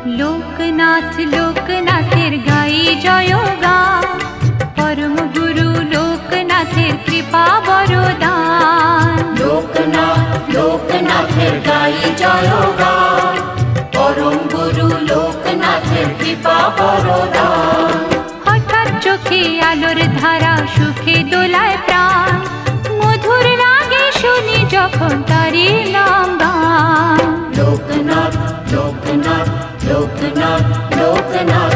লোকনাথ লোকনাথের গাই জয়গান, পরম গুরু লোকনাথের কৃপা বরদান। লোকনাথ লোকনাথের গাই জয়গান, পরম গুরু লোকনাথের কৃপা বরদান। হঠাৎ চোখে আলোর ধারা, সুখে দোলায় প্রাণ, মধুর লাগে শুনি যখন তারি নাম গান। লোকনাথ লোকনাথ লোকনাথ লোকনাথ